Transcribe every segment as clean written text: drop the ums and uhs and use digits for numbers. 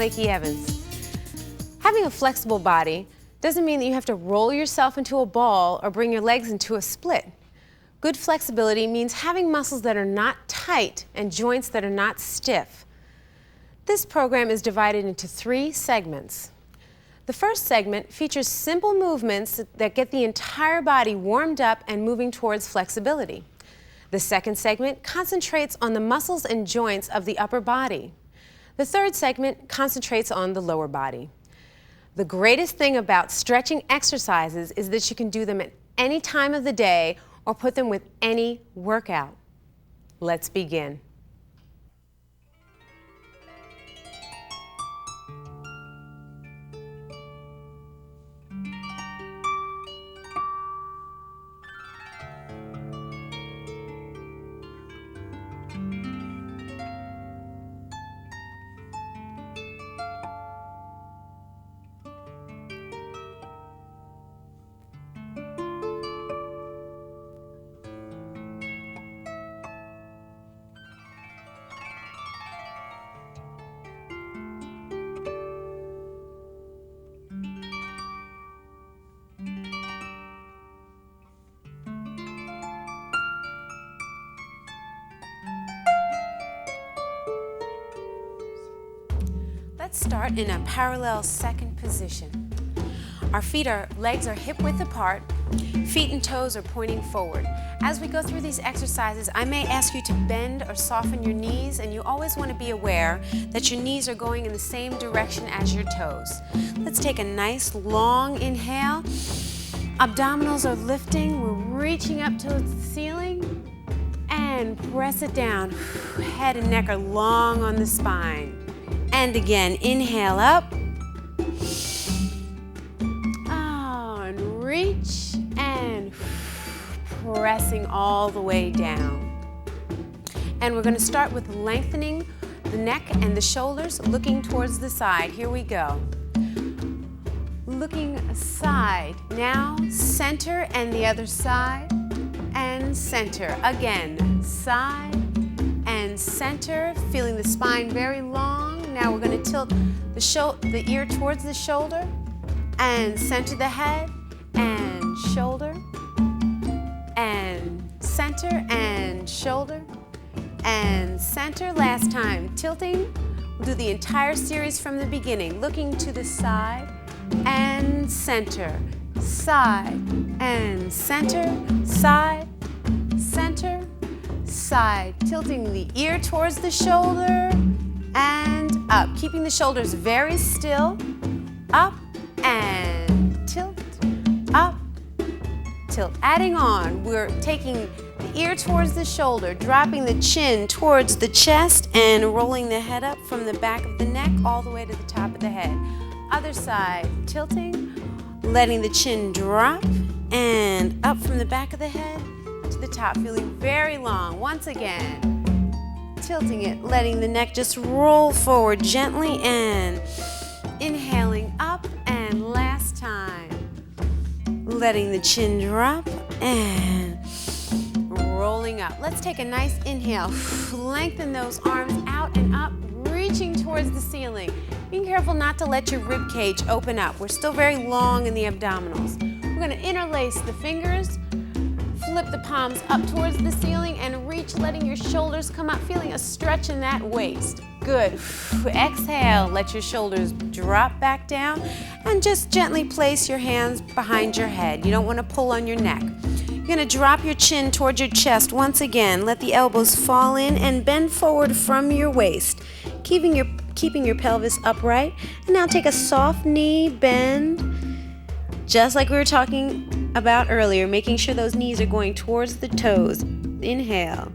Lakey Evans. Having a flexible body doesn't mean that you have to roll yourself into a ball or bring your legs into a split. Good flexibility means having muscles that are not tight and joints that are not stiff. This program is divided into 3 segments. The first segment features simple movements that get the entire body warmed up and moving towards flexibility. The second segment concentrates on the muscles and joints of the upper body. The third segment concentrates on the lower body. The greatest thing about stretching exercises is that you can do them at any time of the day or put them with any workout. Let's begin. Let's start in a parallel second position. Our legs are hip width apart, feet and toes are pointing forward. As we go through these exercises, I may ask you to bend or soften your knees, and you always want to be aware that your knees are going in the same direction as your toes. Let's take a nice long inhale. Abdominals are lifting, we're reaching up towards the ceiling, and press it down. Head and neck are long on the spine. And again, inhale up. And reach and pressing all the way down. And we're going to start with lengthening the neck and the shoulders, looking towards the side. Here we go. Looking aside. Now, center and the other side. And center. Again, side and center. Feeling the spine very long. Now we're going to tilt the ear towards the shoulder and center the head and shoulder and center and shoulder and center. Last time, tilting. We'll do the entire series from the beginning, looking to the side and center, side and center, side, center, side. Tilting the ear towards the shoulder and up, keeping the shoulders very still, up and tilt, up, tilt. Adding on, we're taking the ear towards the shoulder, dropping the chin towards the chest and rolling the head up from the back of the neck all the way to the top of the head. Other side, tilting, letting the chin drop and up from the back of the head to the top, feeling very long. Once again. Tilting it, letting the neck just roll forward gently and inhaling up, and last time letting the chin drop and rolling up. Let's take a nice inhale. Lengthen those arms out and up, reaching towards the ceiling. Being careful not to let your rib cage open up. We're still very long in the abdominals. We're going to interlace the fingers. Flip the palms up towards the ceiling and reach, letting your shoulders come up, feeling a stretch in that waist. Good. Exhale, let your shoulders drop back down and just gently place your hands behind your head. You don't want to pull on your neck. You're going to drop your chin towards your chest once again. Let the elbows fall in and bend forward from your waist, keeping your pelvis upright. And now take a soft knee bend, just like we were talking about earlier, making sure those knees are going towards the toes. Inhale.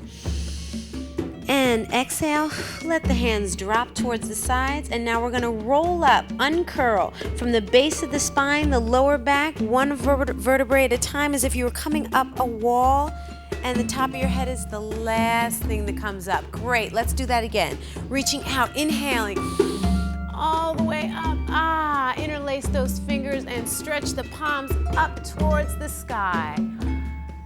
And exhale, let the hands drop towards the sides, and now we're going to roll up, uncurl from the base of the spine, the lower back, one vertebrae at a time, as if you were coming up a wall, and the top of your head is the last thing that comes up. Great, let's do that again. Reaching out, inhaling, all the way up. Interlace those fingers and stretch the palms up towards the sky.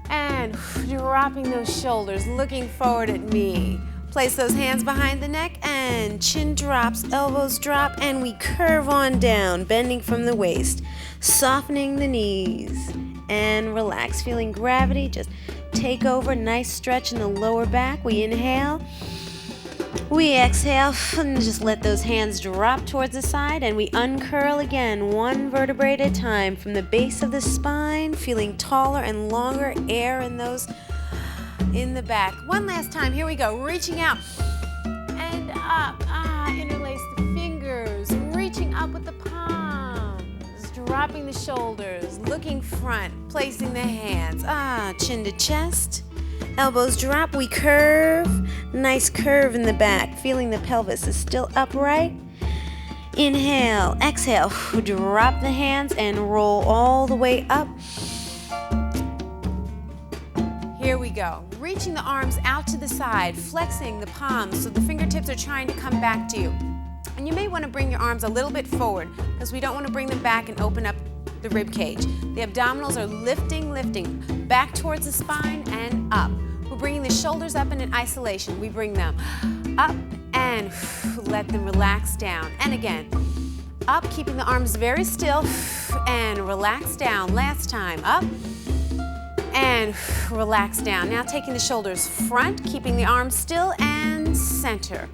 And dropping those shoulders, looking forward at me. Place those hands behind the neck and chin drops, elbows drop, and we curve on down, bending from the waist, softening the knees, and relax. Feeling gravity just take over. Nice stretch in the lower back. We inhale. We exhale and just let those hands drop towards the side, and we uncurl again, one vertebrae at a time from the base of the spine, feeling taller and longer, air in those in the back. One last time, here we go, reaching out and up, interlace the fingers, reaching up with the palms, dropping the shoulders, looking front, placing the hands, chin to chest. Elbows drop, we curve, nice curve in the back, feeling the pelvis is still upright. Inhale, exhale, drop the hands and roll all the way up. Here we go, reaching the arms out to the side, flexing the palms so the fingertips are trying to come back to you. And you may want to bring your arms a little bit forward because we don't want to bring them back and open up the rib cage. The abdominals are lifting, back towards the spine and up. We're bringing the shoulders up in an isolation. We bring them up and let them relax down. And again, up, keeping the arms very still and relax down. Last time, up and relax down. Now taking the shoulders front, keeping the arms still and center.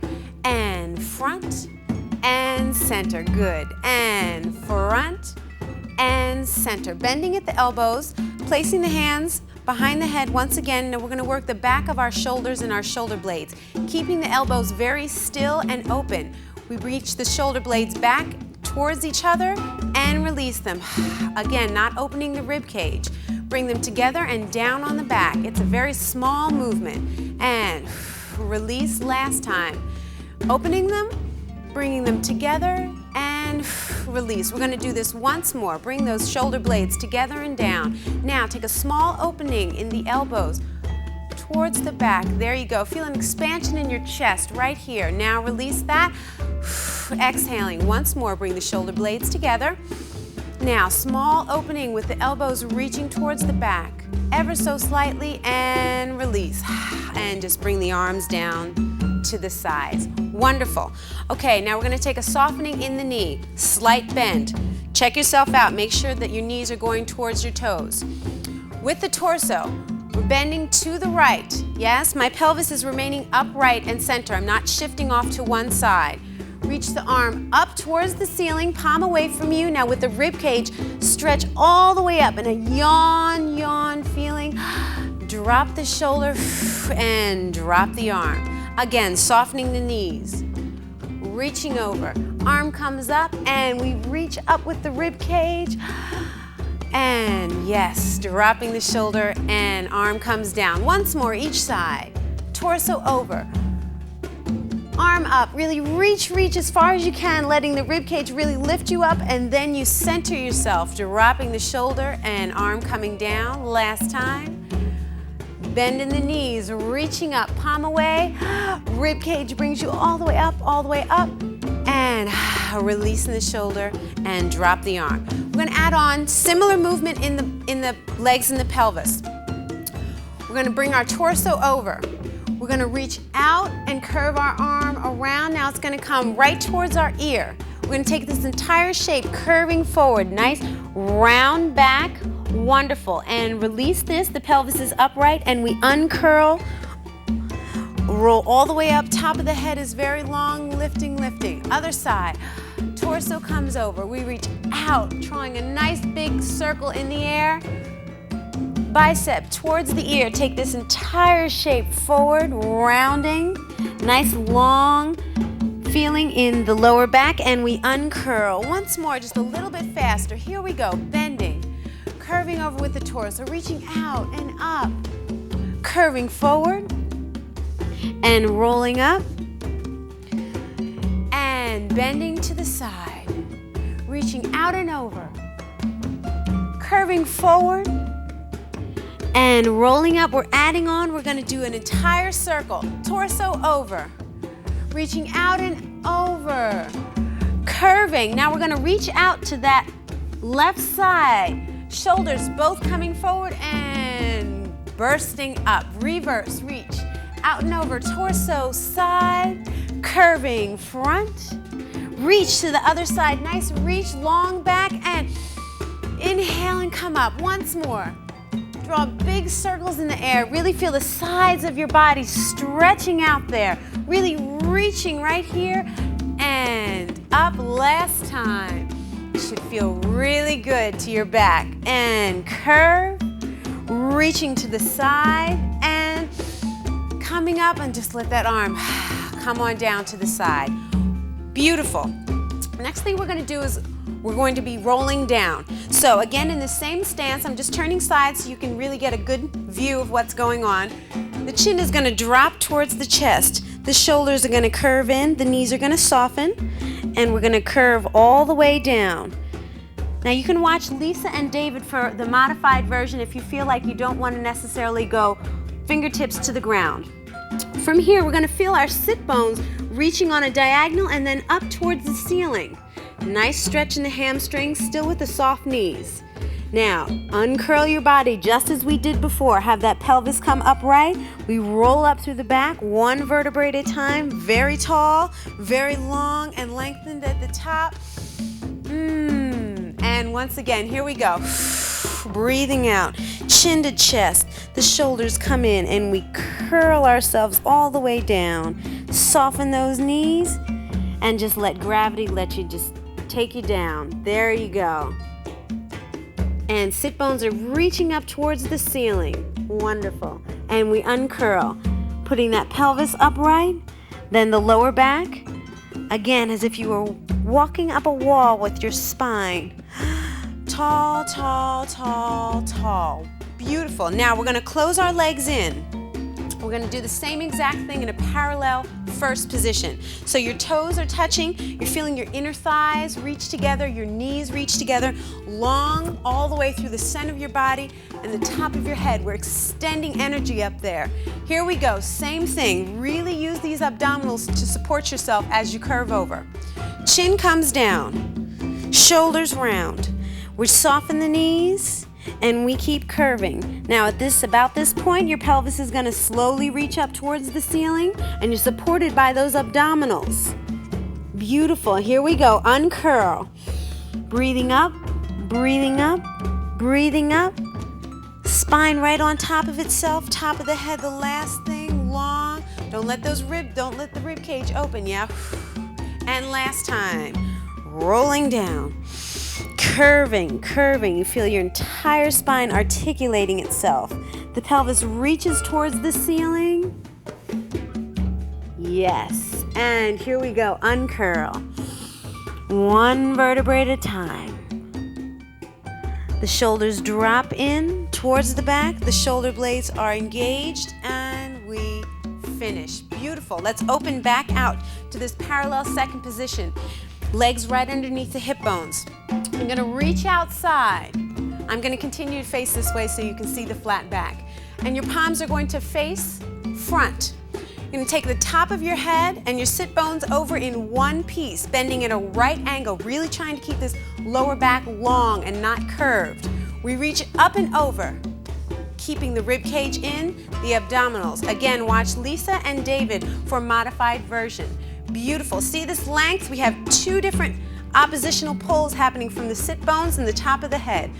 And front and center. Good. And front and center. Bending at the elbows, placing the hands behind the head once again. Now we're going to work the back of our shoulders and our shoulder blades, keeping the elbows very still and open. We reach the shoulder blades back towards each other and release them. Again, not opening the rib cage. Bring them together and down on the back. It's a very small movement. And release last time. Opening them, bringing them together, and release. We're going to do this once more. Bring those shoulder blades together and down. Now take a small opening in the elbows towards the back. There you go. Feel an expansion in your chest right here. Now release that. Exhaling once more. Bring the shoulder blades together. Now small opening with the elbows reaching towards the back. Ever so slightly, and release. And just bring the arms down to the sides. Wonderful. Okay, now we're going to take a softening in the knee. Slight bend. Check yourself out. Make sure that your knees are going towards your toes. With the torso, we're bending to the right. Yes, my pelvis is remaining upright and center. I'm not shifting off to one side. Reach the arm up towards the ceiling, palm away from you. Now with the rib cage, stretch all the way up in a yawn, yawn feeling. Drop the shoulder and drop the arm. Again, softening the knees, reaching over. Arm comes up and we reach up with the rib cage. And yes, dropping the shoulder and arm comes down. Once more, each side. Torso over. Arm up, really reach as far as you can, letting the rib cage really lift you up, and then you center yourself, dropping the shoulder and arm coming down. Last time. Bend in the knees, reaching up, palm away. Rib cage brings you all the way up, and releasing the shoulder and drop the arm. We're going to add on similar movement in the legs and the pelvis. We're going to bring our torso over. We're going to reach out and curve our arm around. Now it's going to come right towards our ear. We're going to take this entire shape, curving forward. Nice round back. Wonderful. And release this. The pelvis is upright and we uncurl. Roll all the way up. Top of the head is very long. Lifting. Other side. Torso comes over. We reach out, drawing a nice big circle in the air. Bicep towards the ear. Take this entire shape forward, rounding. Nice long feeling in the lower back, and we uncurl. Once more, just a little bit faster. Here we go. Bending, curving over with the torso, reaching out and up. Curving forward and rolling up. And bending to the side. Reaching out and over. Curving forward. And rolling up, we're adding on, we're going to do an entire circle. Torso over, reaching out and over, curving. Now we're going to reach out to that left side. Shoulders both coming forward and bursting up. Reverse, reach out and over, torso, side, curving front. Reach to the other side, nice reach, long back, and inhale and come up. Once more. Draw big circles in the air. Really feel the sides of your body stretching out there. Really reaching right here and up. Last time. You should feel really good to your back. And curve, reaching to the side and coming up, and just let that arm come on down to the side. Beautiful. Next thing we're going to do is we're going to be rolling down. So again, in the same stance, I'm just turning sides so you can really get a good view of what's going on. The chin is going to drop towards the chest. The shoulders are going to curve in, the knees are going to soften, and we're going to curve all the way down. Now you can watch Lisa and David for the modified version if you feel like you don't want to necessarily go fingertips to the ground. From here, we're going to feel our sit bones reaching on a diagonal and then up towards the ceiling. Nice stretch in the hamstrings, still with the soft knees. Now, uncurl your body just as we did before. Have that pelvis come upright. We roll up through the back, one vertebrae at a time, very tall, very long, and lengthened at the top. And once again, here we go. Breathing out, chin to chest. The shoulders come in, and we curl ourselves all the way down. Soften those knees, and just let gravity let you just take you down. There you go. And sit bones are reaching up towards the ceiling. Wonderful. And we uncurl, putting that pelvis upright, then the lower back. Again, as if you were walking up a wall with your spine. Tall, tall, tall, tall. Beautiful. Now we're going to close our legs in. We're going to do the same exact thing in a parallel first position. So your toes are touching, you're feeling your inner thighs reach together, your knees reach together, long all the way through the center of your body and the top of your head. We're extending energy up there. Here we go, same thing. Really use these abdominals to support yourself as you curve over. Chin comes down, shoulders round. We soften the knees, and we keep curving. Now at about this point, your pelvis is going to slowly reach up towards the ceiling, and you're supported by those abdominals. Beautiful. Here we go. Uncurl. Breathing up, breathing up, breathing up. Spine right on top of itself, top of the head, the last thing, long. Don't let the rib cage open, yeah? And last time. Rolling down. Curving, curving. You feel your entire spine articulating itself. The pelvis reaches towards the ceiling. Yes. And here we go. Uncurl. One vertebrae at a time. The shoulders drop in towards the back. The shoulder blades are engaged, and we finish. Beautiful. Let's open back out to this parallel second position. Legs right underneath the hip bones. I'm going to reach outside. I'm going to continue to face this way so you can see the flat back. And your palms are going to face front. You're going to take the top of your head and your sit bones over in one piece, bending at a right angle, really trying to keep this lower back long and not curved. We reach up and over, keeping the rib cage in, the abdominals. Again, watch Lisa and David for modified version. Beautiful. See this length? We have two different oppositional pulls happening from the sit bones and the top of the head.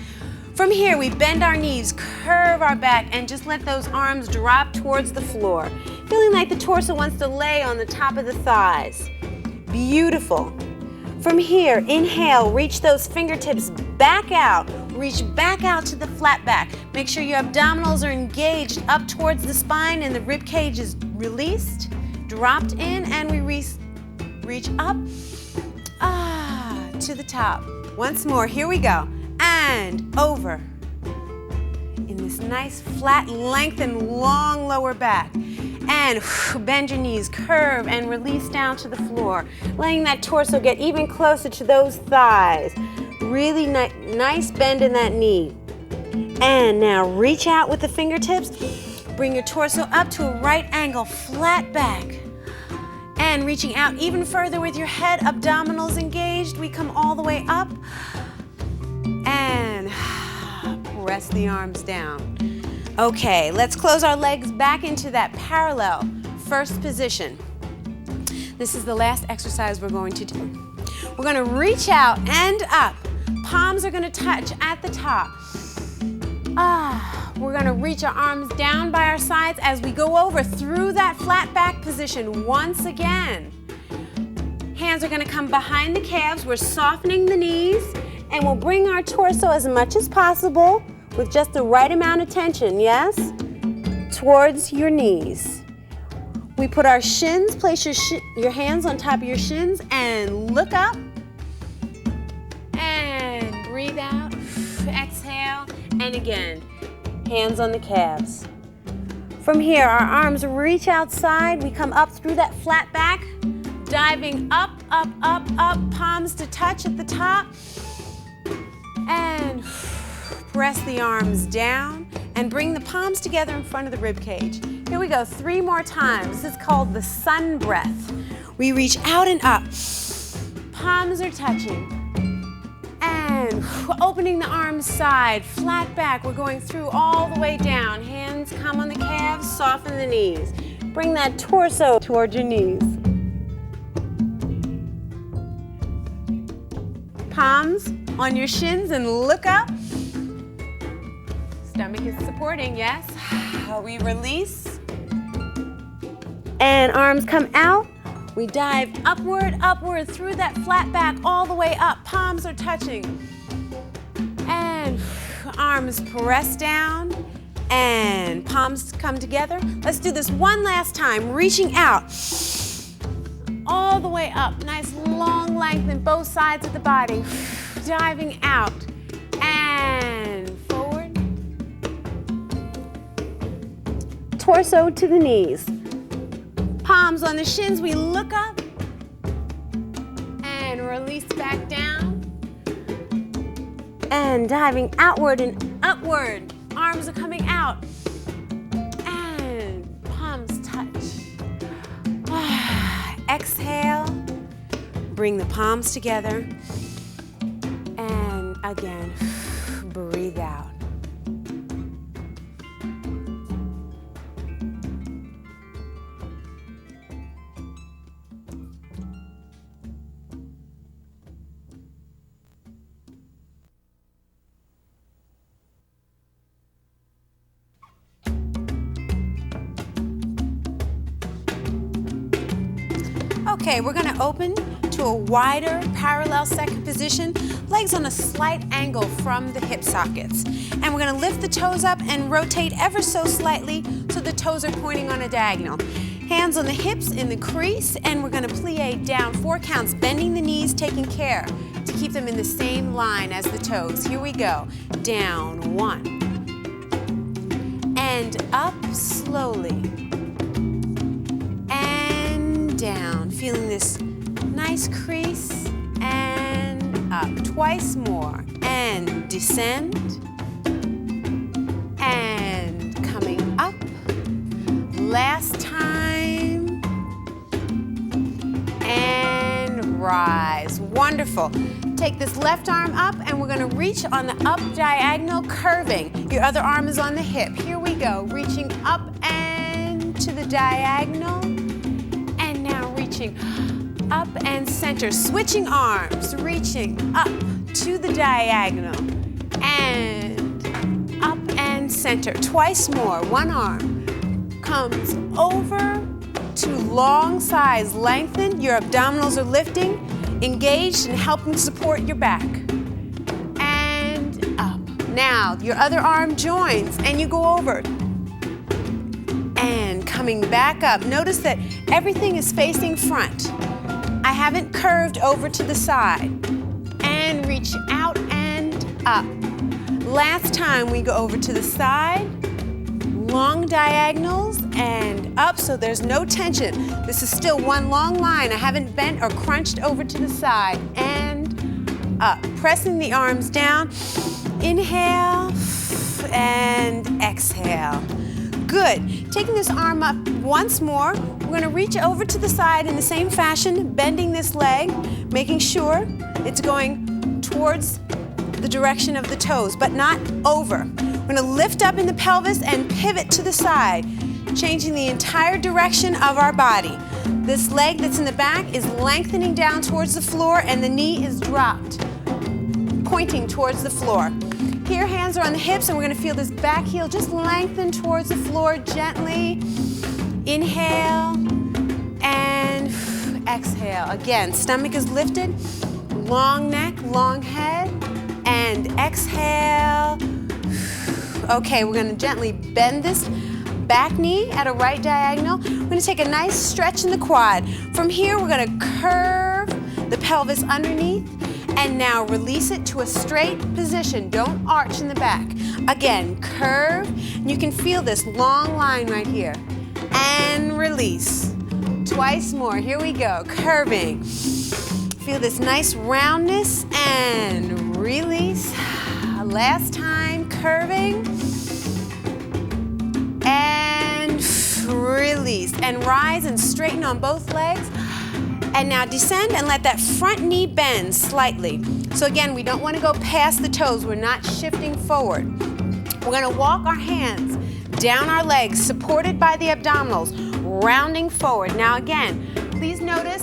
From here, we bend our knees, curve our back, and just let those arms drop towards the floor. Feeling like the torso wants to lay on the top of the thighs. Beautiful. From here, inhale, reach those fingertips back out. Reach back out to the flat back. Make sure your abdominals are engaged up towards the spine and the rib cage is released, dropped in, and we reach up to the top. Once more, here we go. And over. In this nice flat, lengthened, long lower back. And bend your knees, curve, and release down to the floor. Letting that torso get even closer to those thighs. Really nice bend in that knee. And now reach out with the fingertips. Bring your torso up to a right angle, flat back. And reaching out even further with your head, abdominals engaged. We come all the way up. And press the arms down. Okay, let's close our legs back into that parallel first position. This is the last exercise we're going to do. We're going to reach out and up. Palms are going to touch at the top. We're going to reach our arms down by our sides as we go over through that flat back position once again. Hands are going to come behind the calves. We're softening the knees, and we'll bring our torso as much as possible with just the right amount of tension, yes? Towards your knees. We put our shins, place your hands on top of your shins and look up. And breathe out, exhale, and again, hands on the calves. From here, our arms reach outside. We come up through that flat back, diving up, up, up, up, palms to touch at the top. And press the arms down and bring the palms together in front of the rib cage. Here we go, 3 more times. This is called the sun breath. We reach out and up. Palms are touching. And opening the arms side, flat back. We're going through all the way down. Hands come on the calves, soften the knees. Bring that torso towards your knees. Palms on your shins and look up. Stomach is supporting, yes. We release. And arms come out. We dive upward, upward through that flat back all the way up. Palms are touching. And arms press down and palms come together. Let's do this one last time. Reaching out all the way up. Nice long length in both sides of the body. Diving out and forward. Torso to the knees. Palms on the shins, we look up and release back down. And diving outward and upward. Arms are coming out. And palms touch. Exhale. Bring the palms together. And again, breathe out. Okay, we're going to open to a wider parallel second position, legs on a slight angle from the hip sockets. And we're going to lift the toes up and rotate ever so slightly so the toes are pointing on a diagonal. Hands on the hips in the crease, and we're going to plie down 4 counts, bending the knees, taking care to keep them in the same line as the toes. Here we go. Down, 1. And up slowly. And down. Feeling this nice crease, and up. Twice more. And descend. And coming up. Last time. And rise. Wonderful. Take this left arm up, and we're going to reach on the up diagonal, curving. Your other arm is on the hip. Here we go. Reaching up and to the diagonal. And now reaching up and center. Switching arms. Reaching up to the diagonal. And up and center. Twice more. One arm comes over to long sides. Lengthen. Your abdominals are lifting. Engaged and helping support your back. And up. Now, your other arm joins and you go over. And coming back up. Notice that everything is facing front. I haven't curved over to the side. And reach out and up. Last time we go over to the side. Long diagonals and up, so there's no tension. This is still one long line. I haven't bent or crunched over to the side. And up. Pressing the arms down. Inhale and exhale. Good. Taking this arm up once more. We're going to reach over to the side in the same fashion, bending this leg, making sure it's going towards the direction of the toes, but not over. We're gonna lift up in the pelvis and pivot to the side, changing the entire direction of our body. This leg that's in the back is lengthening down towards the floor and the knee is dropped, pointing towards the floor. Here, hands are on the hips and we're gonna feel this back heel just lengthen towards the floor gently. Inhale and exhale. Again, stomach is lifted, long neck, long head, and exhale. Okay, we're gonna gently bend this back knee at a right diagonal. We're gonna take a nice stretch in the quad. From here, we're gonna curve the pelvis underneath and now release it to a straight position. Don't arch in the back. Again, curve. And you can feel this long line right here. And release. Twice more. Here we go. Curving. Feel this nice roundness and release. Last time, curving. And release. And rise and straighten on both legs. And now descend and let that front knee bend slightly. So again, we don't want to go past the toes. We're not shifting forward. We're going to walk our hands down our legs, supported by the abdominals, rounding forward. Now again, please notice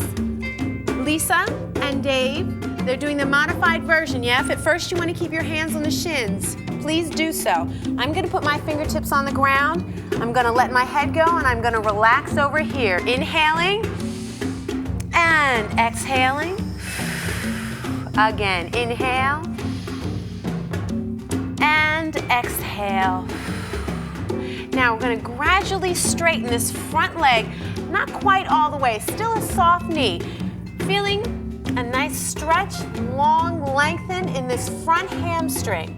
Lisa and Dave, they're doing the modified version, yeah? If at first you want to keep your hands on the shins, please do so. I'm going to put my fingertips on the ground. I'm going to let my head go and I'm going to relax over here. Inhaling. And exhaling. Again, inhale. And exhale. Now we're going to gradually straighten this front leg, not quite all the way, still a soft knee. Feeling a nice stretch, long lengthen in this front hamstring.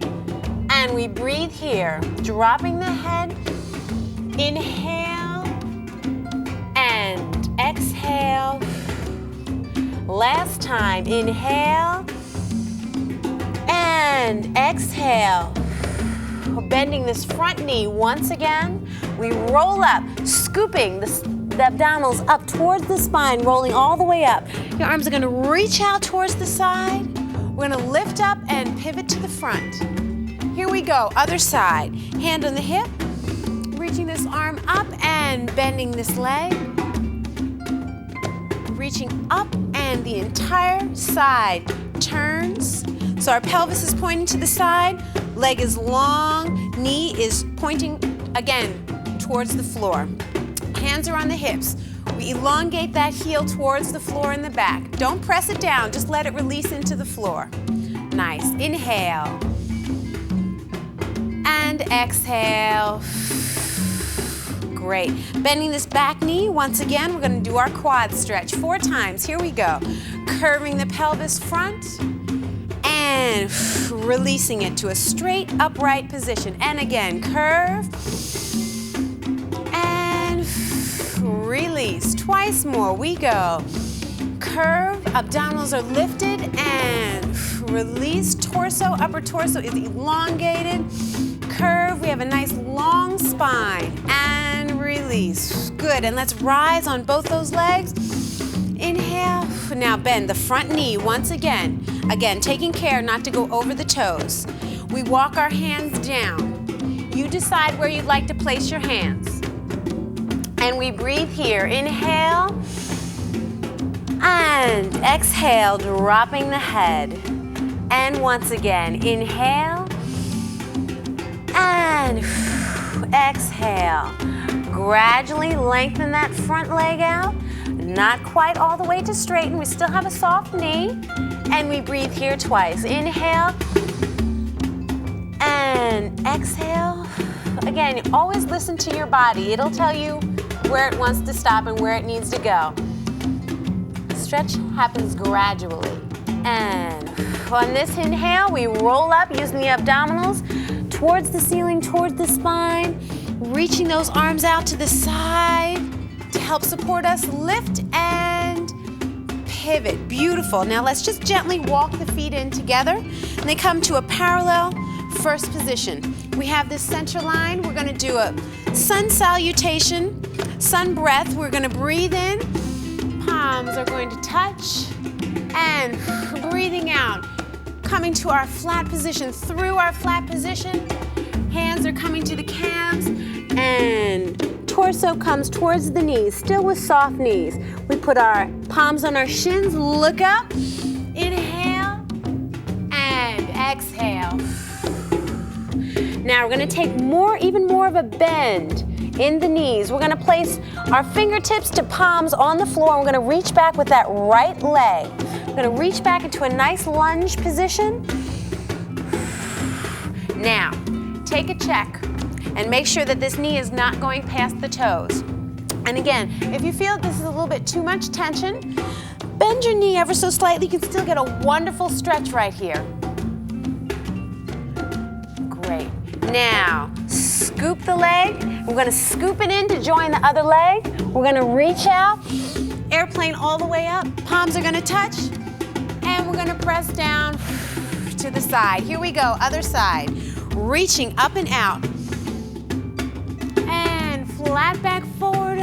And we breathe here, dropping the head. Inhale and exhale. Last time, inhale and exhale. Bending this front knee once again. We roll up, scooping the abdominals up towards the spine, rolling all the way up. Your arms are gonna reach out towards the side. We're gonna lift up and pivot to the front. Here we go, other side. Hand on the hip, reaching this arm up and bending this leg. Reaching up and the entire side turns. So our pelvis is pointing to the side, leg is long, knee is pointing again towards the floor. Hands are on the hips. We elongate that heel towards the floor in the back. Don't press it down, just let it release into the floor. Nice. Inhale. And exhale. Great. Bending this back knee, once again, we're going to do our quad stretch 4 times. Here we go. Curving the pelvis front and releasing it to a straight upright position. And again, curve and release. Twice more. We go. Curve, abdominals are lifted and release. Torso, upper torso is elongated. Curve, we have a nice long spine and release. Good, and let's rise on both those legs. Inhale, now bend the front knee once again. Again, taking care not to go over the toes. We walk our hands down. You decide where you'd like to place your hands. And we breathe here. Inhale and exhale, dropping the head. And once again, inhale and exhale. Gradually lengthen that front leg out. Not quite all the way to straighten. We still have a soft knee. And we breathe here twice. Inhale and exhale. Again, always listen to your body. It'll tell you where it wants to stop and where it needs to go. Stretch happens gradually. And on this inhale, we roll up using the abdominals towards the ceiling, towards the spine, reaching those arms out to the side to help support us. Lift and pivot. Beautiful. Now let's just gently walk the feet in together and they come to a parallel first position. We have this center line. We're going to do a sun salutation, sun breath. We're going to breathe in. Palms are going to touch and breathing out. Coming to our flat position. Through our flat position, Hands are coming to the calves, and torso comes towards the knees, still with soft knees. We put our palms on our shins, look up, inhale, and exhale. Now we're gonna take even more of a bend in the knees. We're gonna place our fingertips to palms on the floor, and we're gonna reach back with that right leg. We're gonna reach back into a nice lunge position. Now, take a check and make sure that this knee is not going past the toes. And again, if you feel this is a little bit too much tension, bend your knee ever so slightly. You can still get a wonderful stretch right here. Great. Now, scoop the leg. We're gonna scoop it in to join the other leg. We're gonna reach out, airplane all the way up. Palms are gonna touch, and we're gonna press down to the side. Here we go, other side. Reaching up and out. And flat back forward,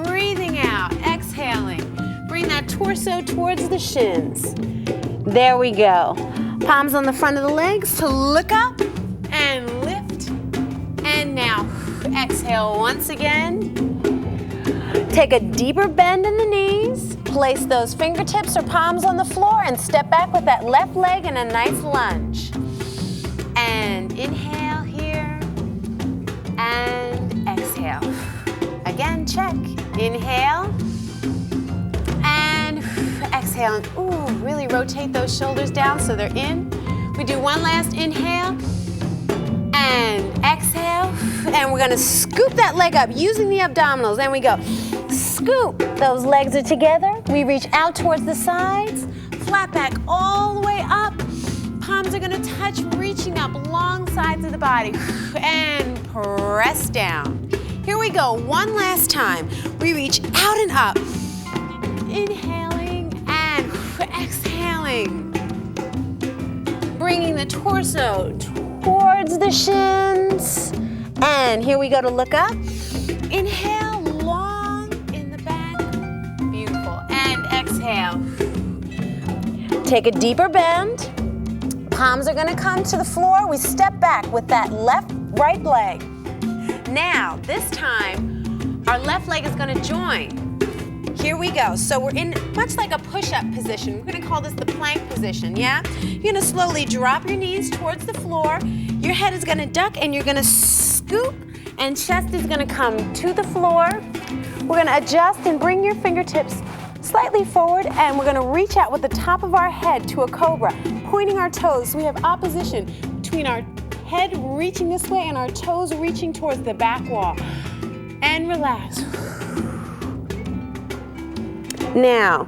breathing out, exhaling. Bring that torso towards the shins. There we go. Palms on the front of the legs to look up and lift. And now, exhale once again. Take a deeper bend in the knees. Place those fingertips or palms on the floor and step back with that left leg in a nice lunge. And inhale here, and exhale. Again, check. Inhale, and exhale. And ooh, really rotate those shoulders down so they're in. We do one last inhale, and exhale. And we're gonna scoop that leg up using the abdominals. And we go, scoop. Those legs are together. We reach out towards the sides, flat back all the way up. Palms are gonna touch, reaching up long sides of the body. And press down. Here we go, one last time. We reach out and up. Inhaling and exhaling. Bringing the torso towards the shins. And here we go to look up. Inhale, long in the back. Beautiful. And exhale. Take a deeper bend. Palms are gonna come to the floor. We step back with that right leg. Now, this time, our left leg is gonna join. Here we go. So we're in much like a push-up position. We're gonna call this the plank position, yeah? You're gonna slowly drop your knees towards the floor. Your head is gonna duck and you're gonna scoop, and chest is gonna come to the floor. We're gonna adjust and bring your fingertips slightly forward, and we're gonna reach out with the top of our head to a cobra, pointing our toes. So we have opposition between our head reaching this way and our toes reaching towards the back wall. And relax. Now,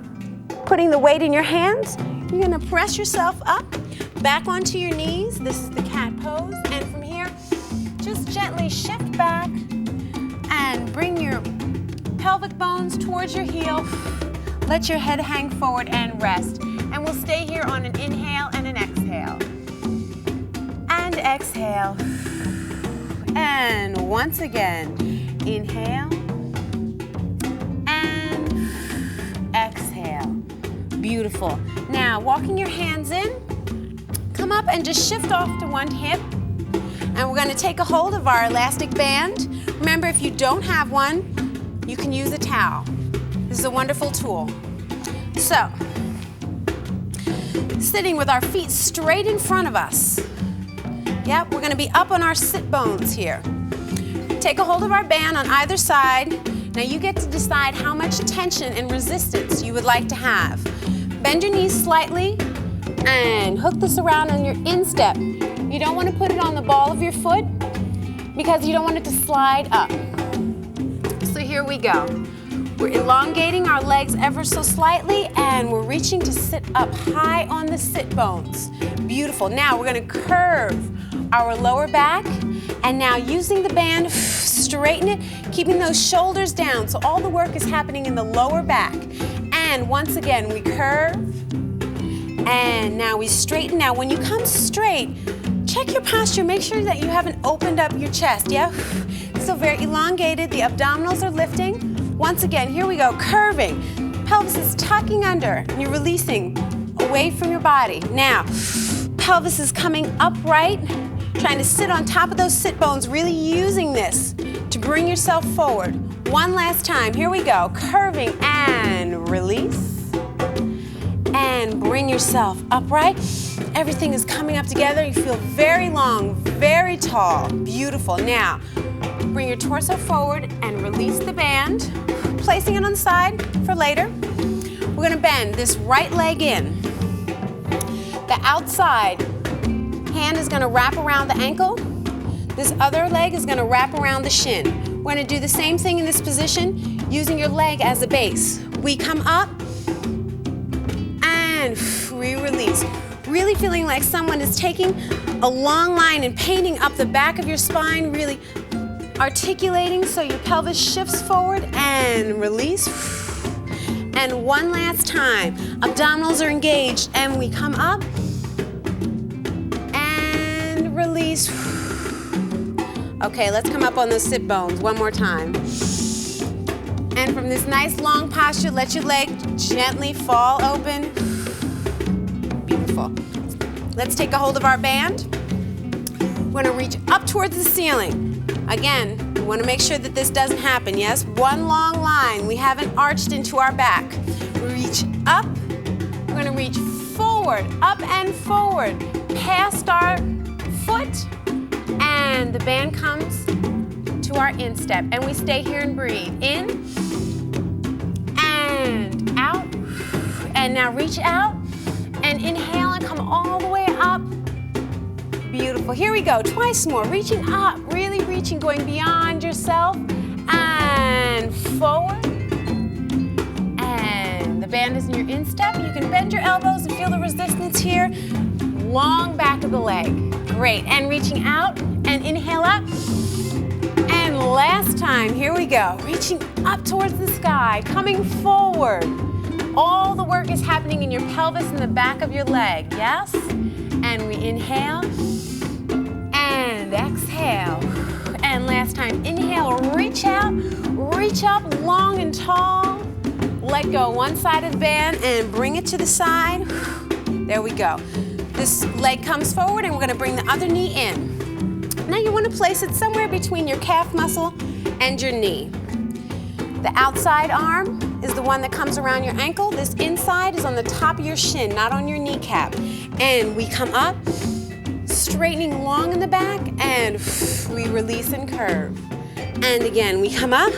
putting the weight in your hands, you're gonna press yourself up, back onto your knees. This is the cat pose. And from here, just gently shift back and bring your pelvic bones towards your heel. Let your head hang forward and rest. And we'll stay here on an inhale and an exhale. And exhale. And once again, inhale and exhale. Beautiful. Now, walking your hands in, come up and just shift off to one hip. And we're gonna take a hold of our elastic band. Remember, if you don't have one, you can use a towel. This is a wonderful tool. So, sitting with our feet straight in front of us. Yep, we're gonna be up on our sit bones here. Take a hold of our band on either side. Now you get to decide how much tension and resistance you would like to have. Bend your knees slightly and hook this around on your instep. You don't want to put it on the ball of your foot because you don't want it to slide up. So here we go. We're elongating our legs ever so slightly, and we're reaching to sit up high on the sit bones. Beautiful. Now we're going to curve our lower back, and now using the band, straighten it, keeping those shoulders down. So all the work is happening in the lower back. And once again, we curve, and now we straighten. Now when you come straight, check your posture. Make sure that you haven't opened up your chest. Yeah? Still very elongated. The abdominals are lifting. Once again, here we go, curving. Pelvis is tucking under, and you're releasing away from your body. Now, pelvis is coming upright. trying to sit on top of those sit bones, really using this to bring yourself forward. One last time, here we go. Curving and release. And bring yourself upright. Everything is coming up together. You feel very long, very tall. Beautiful. Now, bring your torso forward and release the band, placing it on the side for later. We're gonna bend this right leg in. The outside hand is gonna wrap around the ankle. This other leg is gonna wrap around the shin. We're gonna do the same thing in this position, using your leg as a base. We come up and we release. Really feeling like someone is taking a long line and painting up the back of your spine, really articulating so your pelvis shifts forward and release. And one last time, abdominals are engaged and we come up and release. Okay, let's come up on those sit bones one more time. And from this nice long posture, let your leg gently fall open. Beautiful. Let's take a hold of our band. We're gonna reach up towards the ceiling. Again, we wanna make sure that this doesn't happen, yes? One long line, we haven't arched into our back. Reach up, we're gonna reach forward, up and forward, past our foot, and the band comes to our instep. And we stay here and breathe. In, and out, and now reach out, and inhale and come all the way up. Beautiful. Here we go. Twice more. Reaching up, really reaching, going beyond yourself. And forward. And the band is in your instep. You can bend your elbows and feel the resistance here. Long back of the leg. Great. And reaching out and inhale up. And last time. Here we go. Reaching up towards the sky. Coming forward. All the work is happening in your pelvis and the back of your leg. Yes? And we inhale. And exhale. And last time, inhale, reach out, reach up long and tall. Let go one side of the band and bring it to the side. There we go. This leg comes forward and we're gonna bring the other knee in. Now you wanna place it somewhere between your calf muscle and your knee. The outside arm is the one that comes around your ankle. This inside is on the top of your shin, not on your kneecap. And we come up, straightening long in the back, and we release and curve. And again, we come up,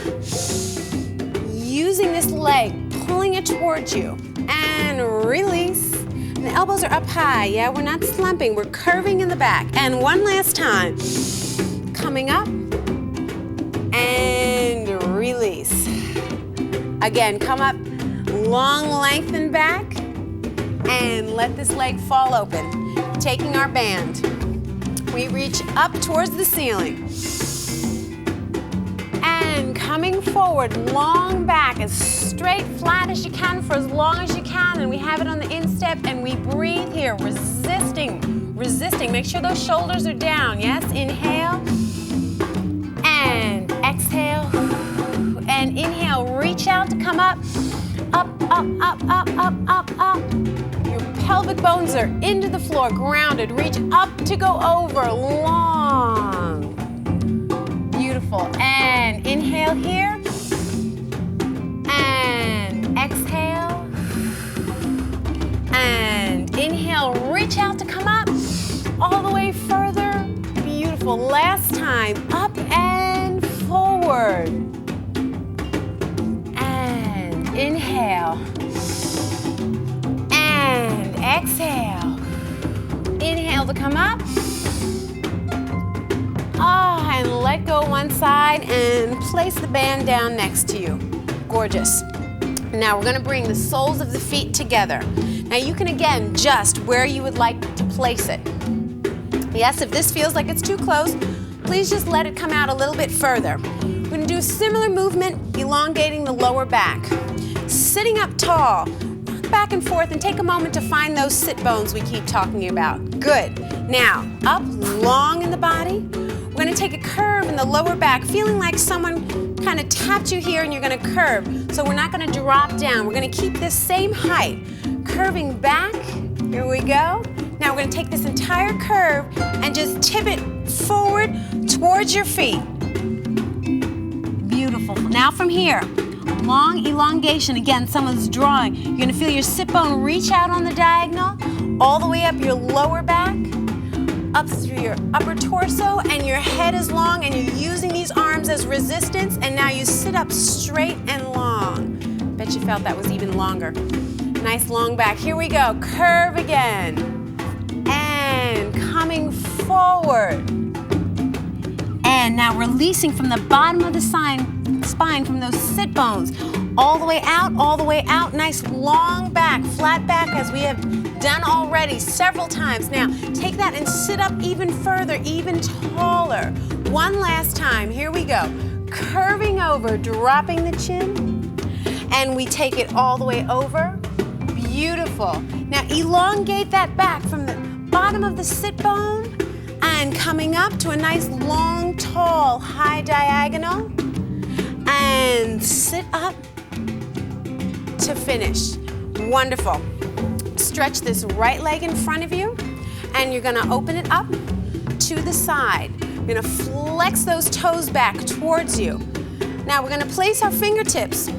using this leg, pulling it towards you, and release. And the elbows are up high, yeah? We're not slumping, we're curving in the back. And one last time, coming up, and release. Again, come up, long lengthen back, and let this leg fall open. Taking our band, we reach up towards the ceiling. And coming forward, long back, as straight, flat as you can for as long as you can. And we have it on the instep, and we breathe here, resisting, resisting. Make sure those shoulders are down, yes? Inhale, and exhale, and inhale, reach out to come up, up, up, up, up, up, up, up. Your pelvic bones are into the floor, grounded. Reach up to go over, long. Beautiful. And inhale here. And exhale. And inhale, reach out to come up, all the way further. Beautiful. Last time, up and forward. And inhale. And exhale. Inhale to come up. And let go one side and place the band down next to you. Gorgeous. Now we're gonna bring the soles of the feet together. Now you can again adjust where you would like to place it. Yes, if this feels like it's too close, please just let it come out a little bit further. We're gonna do a similar movement, elongating the lower back. Sitting up tall, rock back and forth, and take a moment to find those sit bones we keep talking about. Good. Now, up long in the body. We're gonna take a curve in the lower back, feeling like someone kind of tapped you here and you're gonna curve. So we're not gonna drop down. We're gonna keep this same height. Curving back, here we go. Now we're gonna take this entire curve and just tip it forward towards your feet. Beautiful. Now from here, long elongation. Again, someone's drawing. You're gonna feel your sit bone reach out on the diagonal, all the way up your lower back, up through your upper torso, and your head is long, and you're using these arms as resistance, and now you sit up straight and long. Bet you felt that was even longer. Nice long back. Here we go. Curve again. And coming forward. And now releasing from the bottom of the spine from those sit bones. All the way out, all the way out. Nice long back, flat back, as we have done already several times. Now, take that and sit up even further, even taller. One last time. Here we go. Curving over, dropping the chin. And we take it all the way over. Beautiful. Now, elongate that back from the bottom of the sit bone and coming up to a nice, long, tall, high diagonal. And sit up to finish. Wonderful. Stretch this right leg in front of you, and you're gonna open it up to the side. You're gonna flex those toes back towards you. Now we're gonna place our fingertips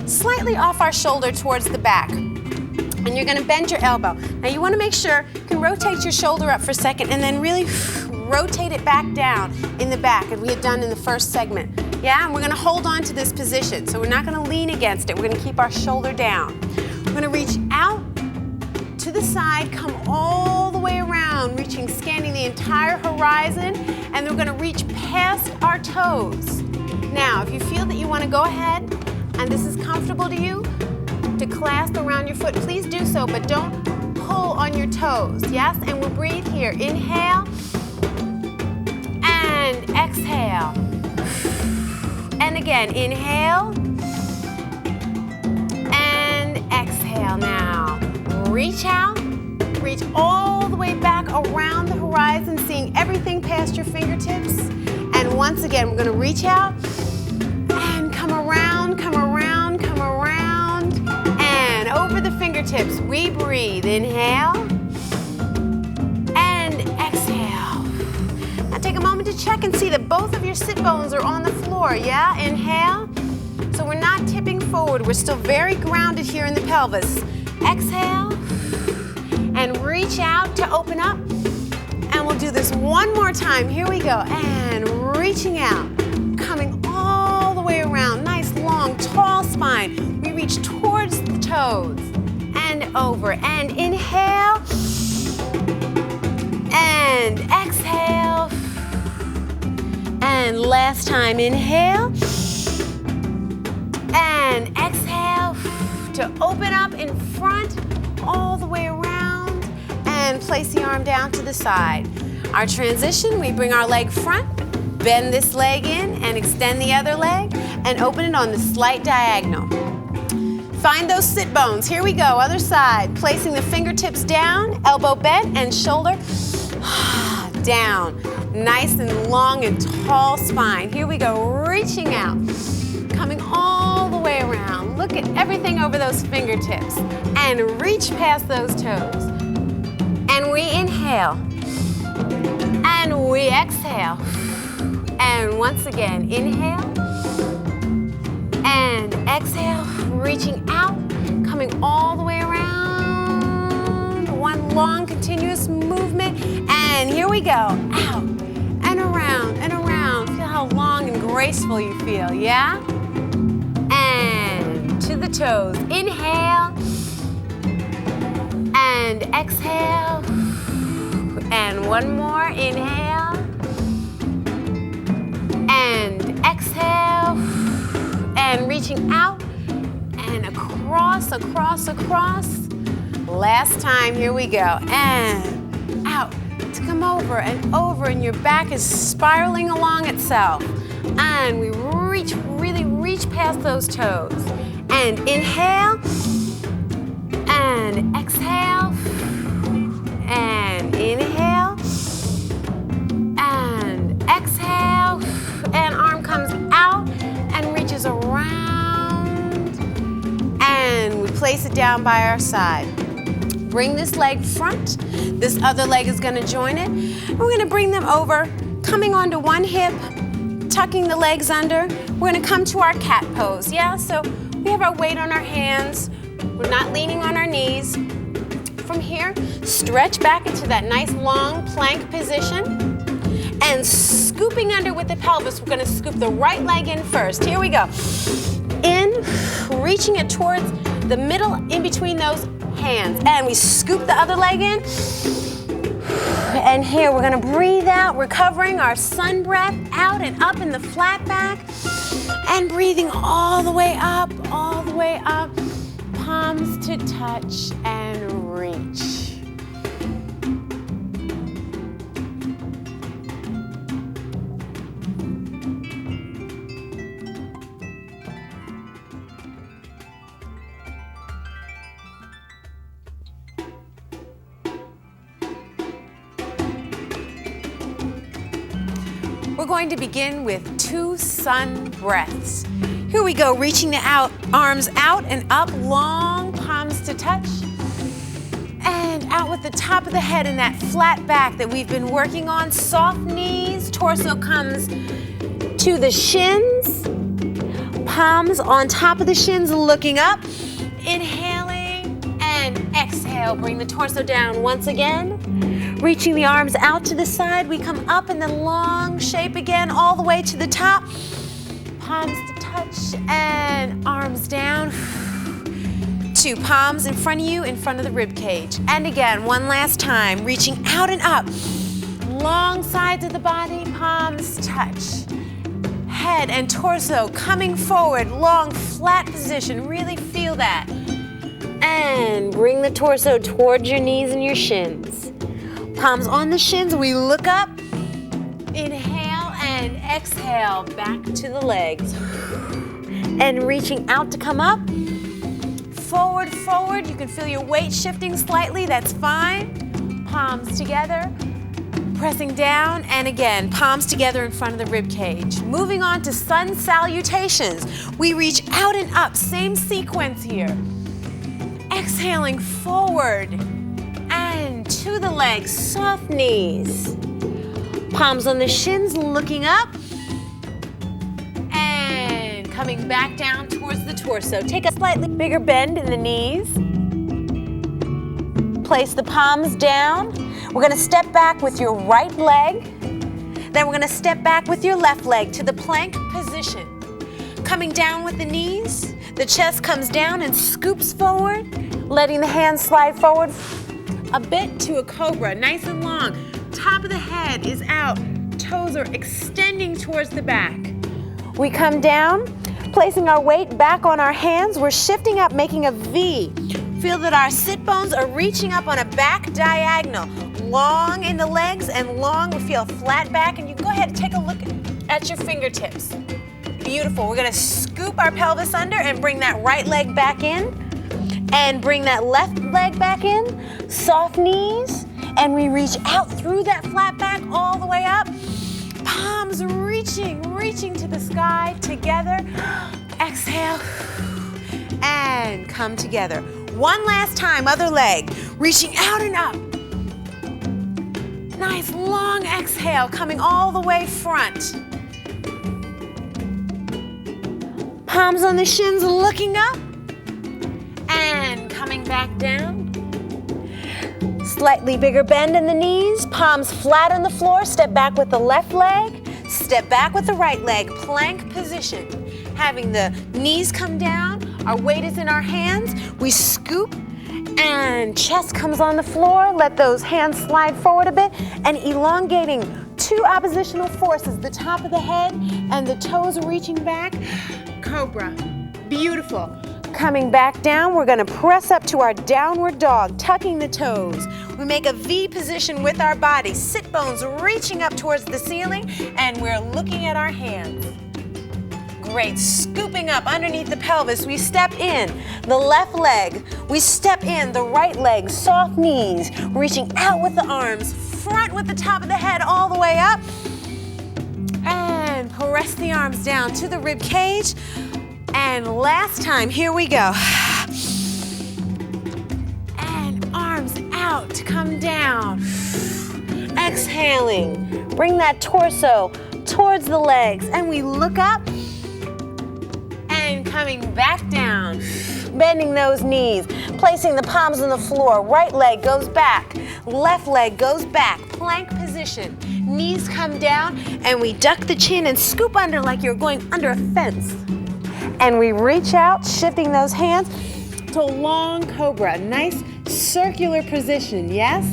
slightly off our shoulder towards the back, and you're gonna bend your elbow. Now you wanna make sure you can rotate your shoulder up for a second, and then really rotate it back down in the back, as we had done in the first segment. Yeah, and we're gonna hold on to this position, so we're not gonna lean against it. We're gonna keep our shoulder down. We're gonna reach out to the side, come all the way around, scanning the entire horizon, and we're gonna reach past our toes. Now, if you feel that you wanna go ahead, and this is comfortable to you, to clasp around your foot, please do so, but don't pull on your toes, yes? And we'll breathe here. Inhale, and exhale. And again, inhale, and exhale. Now, reach out, reach all the way back around the horizon, seeing everything past your fingertips. And once again, we're gonna reach out, and come around, come around, come around, and over the fingertips, we breathe. Inhale, and exhale. Now take a moment to check and see that both of your sit bones are on the floor, yeah? Inhale, so we're not tipping forward, we're still very grounded here in the pelvis. Exhale, and reach out to open up, and we'll do this one more time. Here we go, and reaching out, coming all the way around, nice long tall spine. We reach towards the toes and over, and inhale, and exhale, and last time, inhale, and exhale, to open up in front, all the way around, and place the arm down to the side. Our transition, we bring our leg front, bend this leg in, and extend the other leg, and open it on the slight diagonal. Find those sit bones. Here we go, other side. Placing the fingertips down, elbow bent, and shoulder down. Nice and long and tall spine. Here we go, reaching out, coming all the way around. Look at everything over those fingertips, and reach past those toes. And we inhale, and we exhale. And once again, inhale, and exhale, reaching out, coming all the way around. One long, continuous movement. And here we go, out, and around, and around. Feel how long and graceful you feel, yeah? And to the toes. Inhale, and exhale. And one more, inhale, and exhale, and reaching out, and across, across, across. Last time, here we go, and out, to come over, and your back is spiraling along itself. And we reach, really reach past those toes. And inhale, and exhale, and inhale, and exhale, and arm comes out and reaches around, and we place it down by our side. Bring this leg front, this other leg is gonna join it, and we're gonna bring them over, coming onto one hip, tucking the legs under. We're gonna come to our cat pose, yeah? So we have our weight on our hands. We're not leaning on our knees. From here, stretch back into that nice long plank position. And scooping under with the pelvis, we're gonna scoop the right leg in first. Here we go. In, reaching it towards the middle in between those hands. And we scoop the other leg in. And here we're gonna breathe out, recovering our sun breath out and up in the flat back. And breathing all the way up, palms to touch and reach. We're going to begin with 2 sun breaths. Here we go, reaching the arms out and up, long palms to touch. And out with the top of the head and that flat back that we've been working on. Soft knees, torso comes to the shins. Palms on top of the shins, looking up. Inhaling and exhale, bring the torso down once again. Reaching the arms out to the side, we come up in the long shape again, all the way to the top. Palms to touch and arms down. 2 palms in front of you, in front of the rib cage. And again, one last time, reaching out and up. Long sides of the body, palms touch. Head and torso coming forward, long flat position, really feel that. And bring the torso towards your knees and your shins. Palms on the shins, we look up, inhale and exhale back to the legs. And reaching out to come up, forward, you can feel your weight shifting slightly, that's fine. Palms together, pressing down, and again, palms together in front of the rib cage. Moving on to sun salutations. We reach out and up, same sequence here. Exhaling forward. And to the legs, soft knees. Palms on the shins, looking up. And coming back down towards the torso. Take a slightly bigger bend in the knees. Place the palms down. We're gonna step back with your right leg. Then we're gonna step back with your left leg to the plank position. Coming down with the knees, the chest comes down and scoops forward, letting the hands slide forward a bit to a cobra, nice and long. Top of the head is out, toes are extending towards the back. We come down, placing our weight back on our hands. We're shifting up, making a V. Feel that our sit bones are reaching up on a back diagonal. Long in the legs and long, we feel flat back. And you can go ahead and take a look at your fingertips. Beautiful. We're gonna scoop our pelvis under and bring that right leg back in. And bring that left leg back in, soft knees, and we reach out through that flat back all the way up. Palms reaching to the sky together. Exhale, and come together. One last time, other leg, reaching out and up. Nice long exhale, coming all the way front. Palms on the shins, looking up. And coming back down. Slightly bigger bend in the knees, palms flat on the floor, step back with the left leg, step back with the right leg, plank position. Having the knees come down, our weight is in our hands, we scoop and chest comes on the floor, let those hands slide forward a bit and elongating 2 oppositional forces, the top of the head and the toes reaching back, cobra, beautiful. Coming back down, we're gonna press up to our downward dog, tucking the toes. We make a V position with our body, sit bones reaching up towards the ceiling, and we're looking at our hands. Great, scooping up underneath the pelvis, we step in the left leg, we step in the right leg, soft knees, reaching out with the arms, front with the top of the head all the way up, and press the arms down to the rib cage. And last time, here we go. And arms out to come down. Exhaling, bring that torso towards the legs, and we look up and coming back down. Bending those knees, placing the palms on the floor. Right leg goes back, left leg goes back. Plank position. Knees come down, and we duck the chin and scoop under like you're going under a fence. And we reach out, shifting those hands to a long cobra. Nice circular position, yes?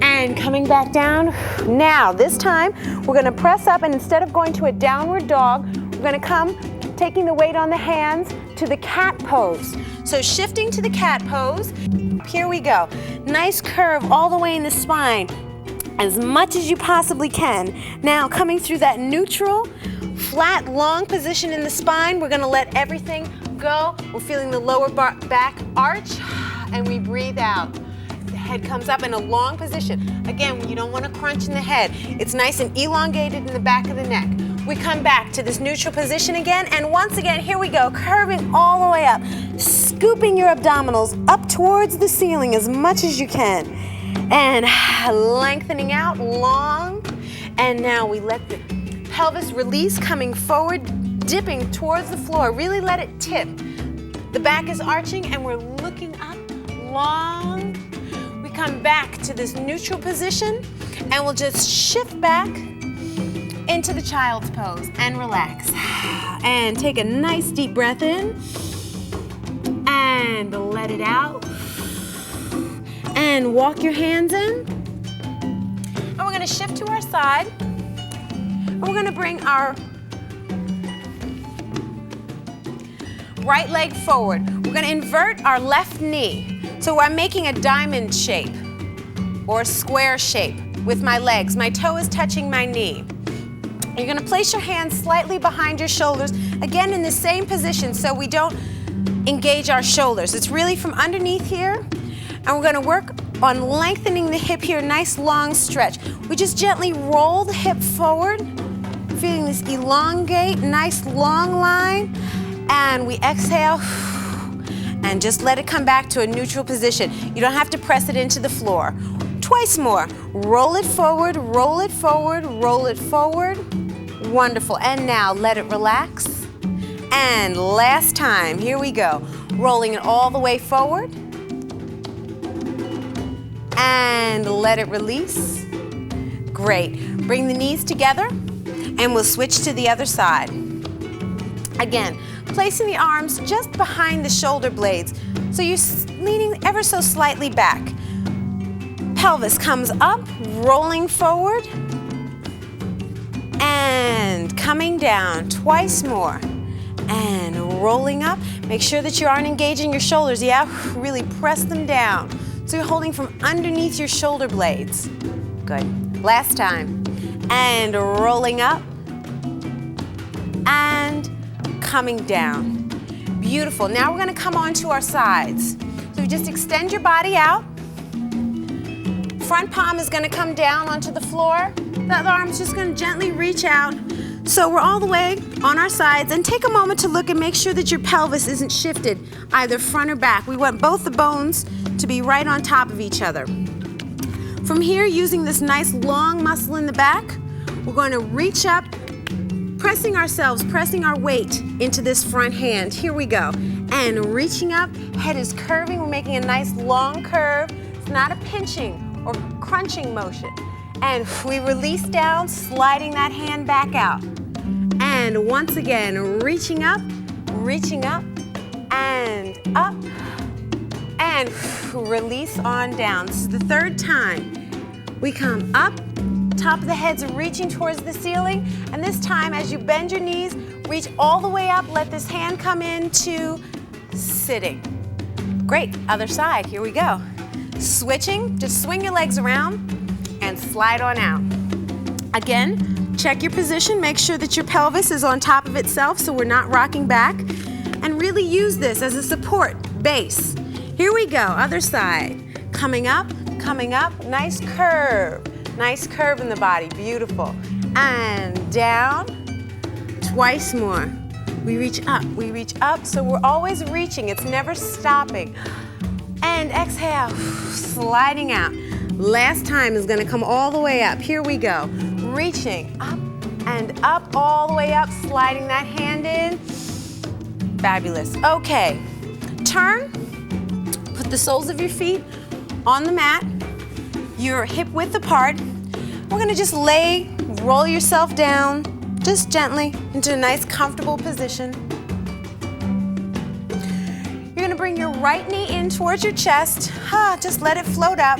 And coming back down. Now, this time, we're gonna press up, and instead of going to a downward dog, we're gonna come taking the weight on the hands to the cat pose. So shifting to the cat pose, here we go. Nice curve all the way in the spine, as much as you possibly can. Now coming through that neutral, flat, long position in the spine, we're gonna let everything go. We're feeling the lower back arch, and we breathe out. The head comes up in a long position. Again, you don't wanna crunch in the head. It's nice and elongated in the back of the neck. We come back to this neutral position again, and once again, here we go, curving all the way up, scooping your abdominals up towards the ceiling as much as you can, and lengthening out, long, and now we let the pelvis release, coming forward, dipping towards the floor, really let it tip. The back is arching, and we're looking up, long. We come back to this neutral position, and we'll just shift back into the child's pose and relax. And take a nice deep breath in and let it out. And walk your hands in. And we're gonna shift to our side. And we're gonna bring our right leg forward. We're gonna invert our left knee. So I'm making a diamond shape or a square shape with my legs. My toe is touching my knee. You're gonna place your hands slightly behind your shoulders, again in the same position so we don't engage our shoulders. It's really from underneath here, and we're gonna work on lengthening the hip here, nice long stretch. We just gently roll the hip forward, feeling this elongate, nice long line, and we exhale, and just let it come back to a neutral position. You don't have to press it into the floor. Twice more. Roll it forward, roll it forward, roll it forward. Wonderful. And now let it relax. And last time, here we go. Rolling it all the way forward. And let it release. Great. Bring the knees together, and we'll switch to the other side. Again, placing the arms just behind the shoulder blades, so you're leaning ever so slightly back. Pelvis comes up, rolling forward, and coming down twice more, and rolling up. Make sure that you aren't engaging your shoulders. Yeah, really press them down. So you're holding from underneath your shoulder blades. Good. Last time. And rolling up, and coming down. Beautiful. Now we're gonna come onto our sides. So just extend your body out. Front palm is gonna come down onto the floor. The other arm's just gonna gently reach out. So we're all the way on our sides, and take a moment to look and make sure that your pelvis isn't shifted either front or back. We want both the bones to be right on top of each other. From here, using this nice long muscle in the back, we're going to reach up, pressing our weight into this front hand. Here we go. And reaching up, head is curving. We're making a nice long curve. It's not a pinching or crunching motion. And we release down, sliding that hand back out. And once again, reaching up, and up, and release on down. This is the third time. We come up, top of the head's reaching towards the ceiling, and this time as you bend your knees, reach all the way up, let this hand come into sitting. Great, other side, here we go. Switching, just swing your legs around and slide on out. Again, check your position, make sure that your pelvis is on top of itself so we're not rocking back, and really use this as a support base. Here we go, other side. Coming up, nice curve in the body, beautiful. And down, twice more. We reach up, so we're always reaching, it's never stopping. And exhale, sliding out. Last time is gonna come all the way up. Here we go. Reaching up and up, all the way up, sliding that hand in. Fabulous. Okay, turn, put the soles of your feet on the mat, your hip width apart. We're gonna just roll yourself down, just gently, into a nice comfortable position. You're gonna bring your right knee in towards your chest. Just let it float up.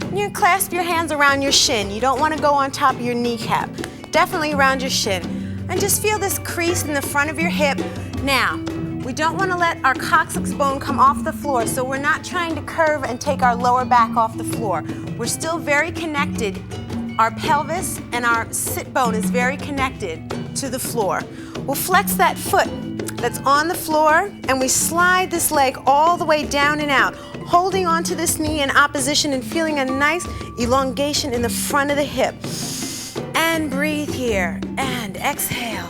And you're gonna clasp your hands around your shin. You don't wanna go on top of your kneecap. Definitely around your shin. And just feel this crease in the front of your hip. Now, we don't wanna let our coccyx bone come off the floor, so we're not trying to curve and take our lower back off the floor. We're still very connected. Our pelvis and our sit bone is very connected to the floor. We'll flex that foot that's on the floor, and we slide this leg all the way down and out, holding onto this knee in opposition and feeling a nice elongation in the front of the hip. And breathe here, and exhale.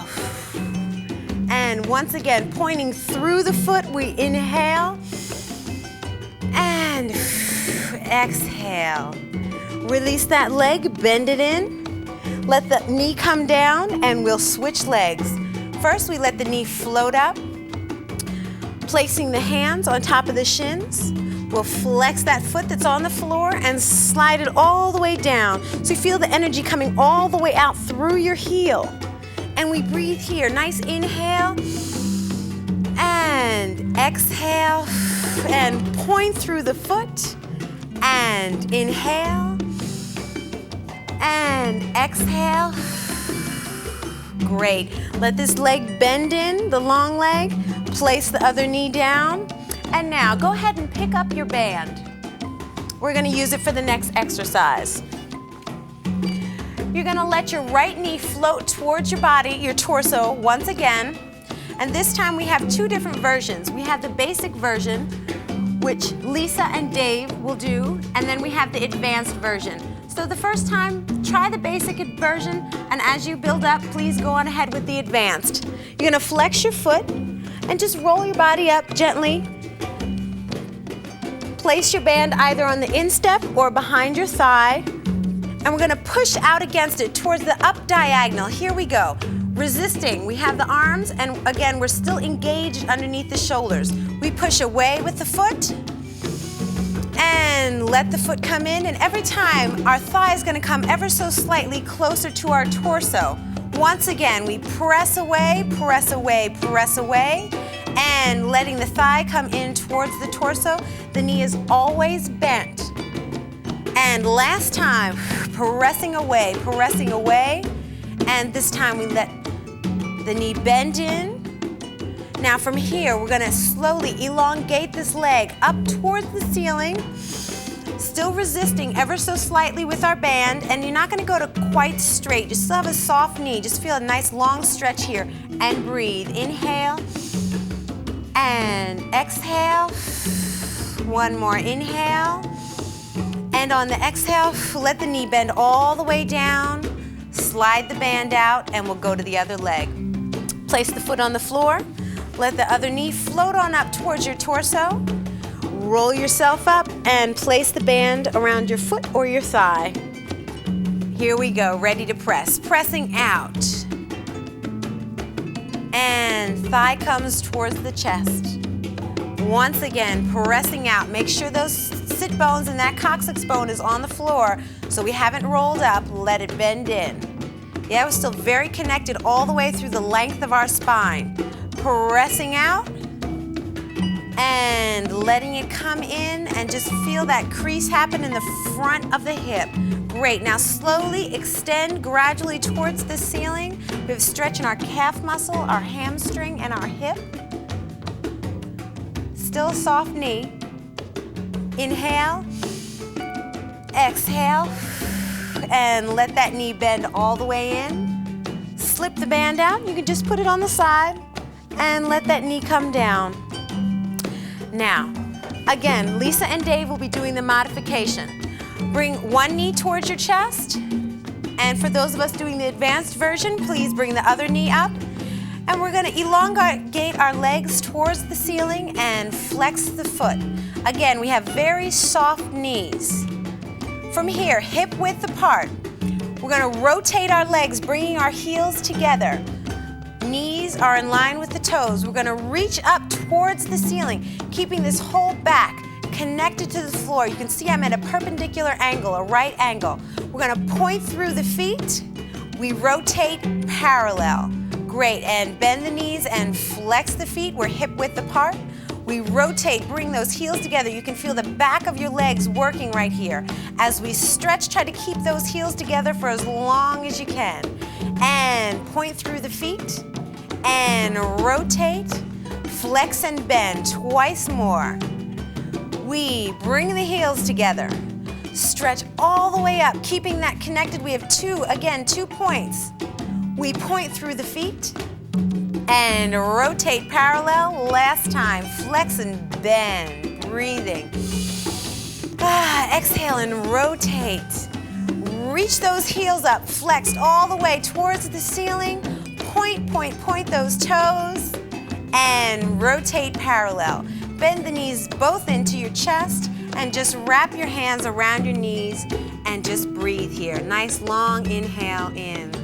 And once again, pointing through the foot, we inhale, and exhale. Release that leg, bend it in, let the knee come down, and we'll switch legs. First, we let the knee float up, placing the hands on top of the shins. We'll flex that foot that's on the floor and slide it all the way down. So you feel the energy coming all the way out through your heel. And we breathe here. Nice inhale and exhale, and point through the foot, and inhale and exhale. Great. Let this leg bend in, the long leg. Place the other knee down. And now go ahead and pick up your band. We're gonna use it for the next exercise. You're gonna let your right knee float towards your body, your torso, once again. And this time we have two different versions. We have the basic version, which Lisa and Dave will do, and then we have the advanced version. So the first time, try the basic version, and as you build up, please go on ahead with the advanced. You're gonna flex your foot and just roll your body up gently. Place your band either on the instep or behind your thigh, and we're gonna push out against it towards the up diagonal. Here we go. Resisting, we have the arms, and again, we're still engaged underneath the shoulders. We push away with the foot, and let the foot come in, and every time our thigh is gonna come ever so slightly closer to our torso. Once again, we press away, press away, press away, and letting the thigh come in towards the torso. The knee is always bent. And last time, pressing away, and this time we let the knee bend in. Now from here, we're gonna slowly elongate this leg up towards the ceiling, still resisting ever so slightly with our band, and you're not gonna go to quite straight, just still have a soft knee, just feel a nice long stretch here, and breathe. Inhale, and exhale. One more inhale, and on the exhale, let the knee bend all the way down, slide the band out, and we'll go to the other leg. Place the foot on the floor. Let the other knee float on up towards your torso. Roll yourself up and place the band around your foot or your thigh. Here we go, ready to press. Pressing out. And thigh comes towards the chest. Once again, pressing out. Make sure those sit bones and that coccyx bone is on the floor so we haven't rolled up. Let it bend in. Yeah, we're still very connected all the way through the length of our spine. Pressing out and letting it come in, and just feel that crease happen in the front of the hip. Great, now slowly extend gradually towards the ceiling. We have stretch in our calf muscle, our hamstring, and our hip. Still soft knee. Inhale, exhale, and let that knee bend all the way in. Slip the band out, you can just put it on the side, and let that knee come down. Now, again, Lisa and Dave will be doing the modification. Bring one knee towards your chest, and for those of us doing the advanced version, please bring the other knee up. And we're gonna elongate our legs towards the ceiling and flex the foot. Again, we have very soft knees. From here, hip width apart. We're going to rotate our legs, bringing our heels together. Knees are in line with the toes. We're going to reach up towards the ceiling, keeping this whole back connected to the floor. You can see I'm at a perpendicular angle, a right angle. We're going to point through the feet. We rotate parallel. Great, and bend the knees and flex the feet. We're hip width apart. We rotate, bring those heels together. You can feel the back of your legs working right here. As we stretch, try to keep those heels together for as long as you can. And point through the feet. And rotate, flex and bend twice more. We bring the heels together. Stretch all the way up, keeping that connected. We have two points. We point through the feet and rotate parallel. Last time, flex and bend, breathing. Exhale and rotate. Reach those heels up, flexed all the way towards the ceiling. Point those toes and rotate parallel. Bend the knees both into your chest and just wrap your hands around your knees and just breathe here. Nice long inhale in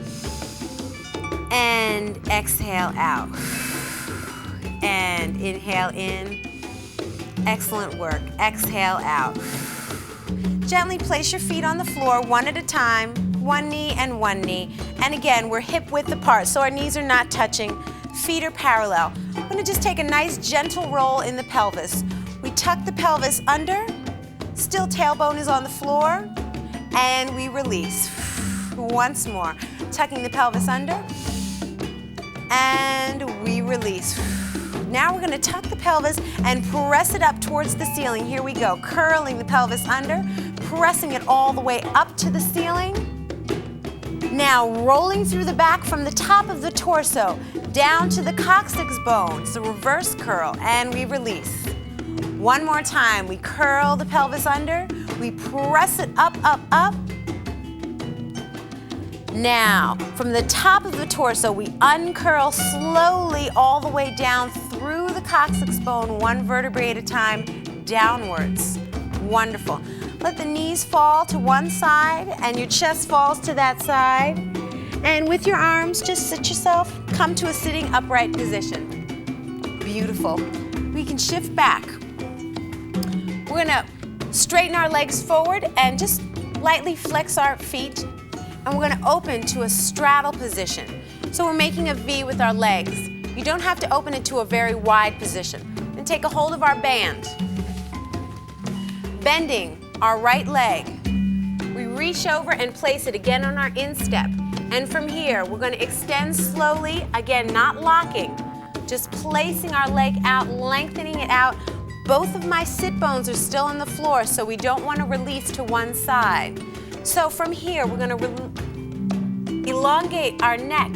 and exhale out. And inhale in. Excellent work. Exhale out. Gently place your feet on the floor one at a time. One knee and one knee. And again, we're hip width apart, so our knees are not touching. Feet are parallel. We're going to just take a nice gentle roll in the pelvis. We tuck the pelvis under, still tailbone is on the floor, and we release. Once more. Tucking the pelvis under, and we release. Now we're going to tuck the pelvis and press it up towards the ceiling. Here we go. Curling the pelvis under, pressing it all the way up to the ceiling. Now rolling through the back from the top of the torso down to the coccyx bone. It's a reverse curl, and we release. One more time. We curl the pelvis under. We press it up, up, up. Now, from the top of the torso, we uncurl slowly all the way down through the coccyx bone, one vertebrae at a time, downwards. Wonderful. Let the knees fall to one side and your chest falls to that side. And with your arms, just sit yourself, come to a sitting upright position. Beautiful. We can shift back. We're going to straighten our legs forward and just lightly flex our feet. And we're going to open to a straddle position. So we're making a V with our legs. You don't have to open it to a very wide position. Then take a hold of our band. Bending our right leg. We reach over and place it again on our instep. And from here, we're going to extend slowly, again, not locking, just placing our leg out, lengthening it out. Both of my sit bones are still on the floor, so we don't want to release to one side. So from here, we're going to elongate our neck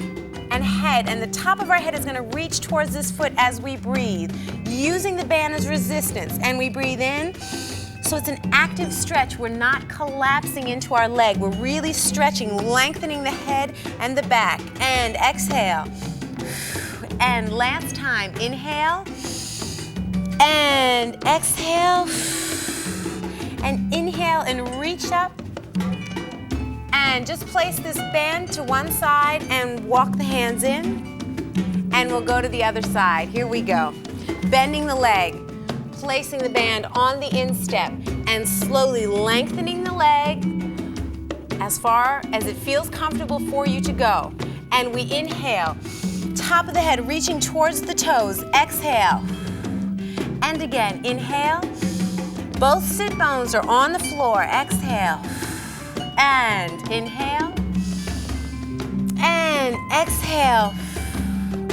and head, and the top of our head is going to reach towards this foot as we breathe, using the band as resistance. And we breathe in. So it's an active stretch. We're not collapsing into our leg. We're really stretching, lengthening the head and the back. And exhale. And last time, inhale. And exhale. And inhale and reach up. And just place this band to one side and walk the hands in. And we'll go to the other side. Here we go. Bending the leg. Placing the band on the instep and slowly lengthening the leg as far as it feels comfortable for you to go. And we inhale, top of the head reaching towards the toes. Exhale. And again, inhale. Both sit bones are on the floor. Exhale. And inhale. And exhale.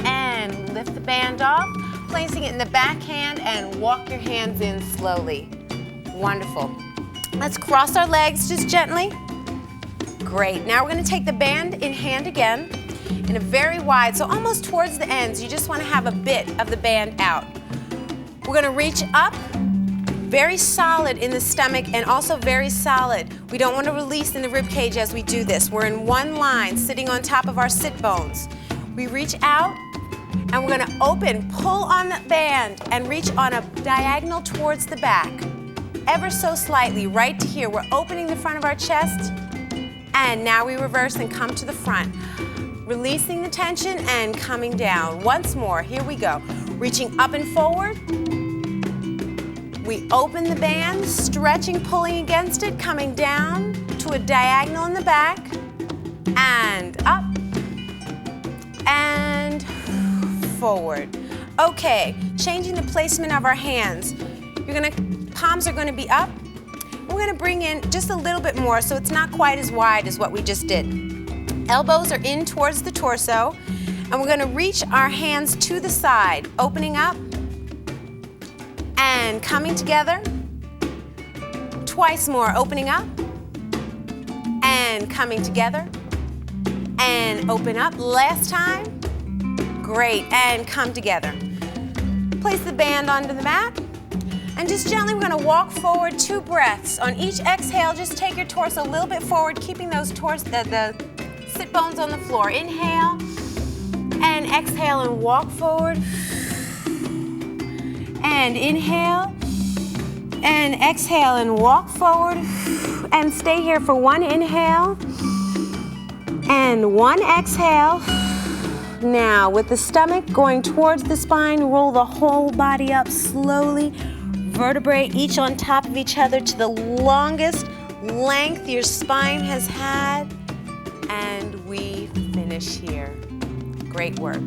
And lift the band off. Placing it in the back hand and walk your hands in slowly. Wonderful. Let's cross our legs just gently. Great. Now we're going to take the band in hand again in a very wide, so almost towards the ends. You just want to have a bit of the band out. We're going to reach up, very solid in the stomach and also very solid. We don't want to release in the rib cage as we do this. We're in one line, sitting on top of our sit bones. We reach out. And we're going to open, pull on the band, and reach on a diagonal towards the back. ever so slightly right to here. We're opening the front of our chest, and now we reverse and come to the front. Releasing the tension and coming down. Once more, here we go. Reaching up and forward. We open the band, stretching, pulling against it, coming down to a diagonal in the back, and up, and forward. Okay, changing the placement of our hands. Palms are gonna be up. We're gonna bring in just a little bit more so it's not quite as wide as what we just did. Elbows are in towards the torso, and we're gonna reach our hands to the side, opening up and coming together. Twice more, opening up and coming together and open up. Last time. Great, and come together. Place the band onto the mat, and just gently we're gonna walk forward 2 breaths. On each exhale, just take your torso a little bit forward, keeping those the sit bones on the floor. Inhale, and exhale and walk forward. And inhale, and exhale and walk forward. And stay here for 1 inhale, and 1 exhale. Now, with the stomach going towards the spine, roll the whole body up slowly. Vertebrae each on top of each other to the longest length your spine has had. And we finish here. Great work.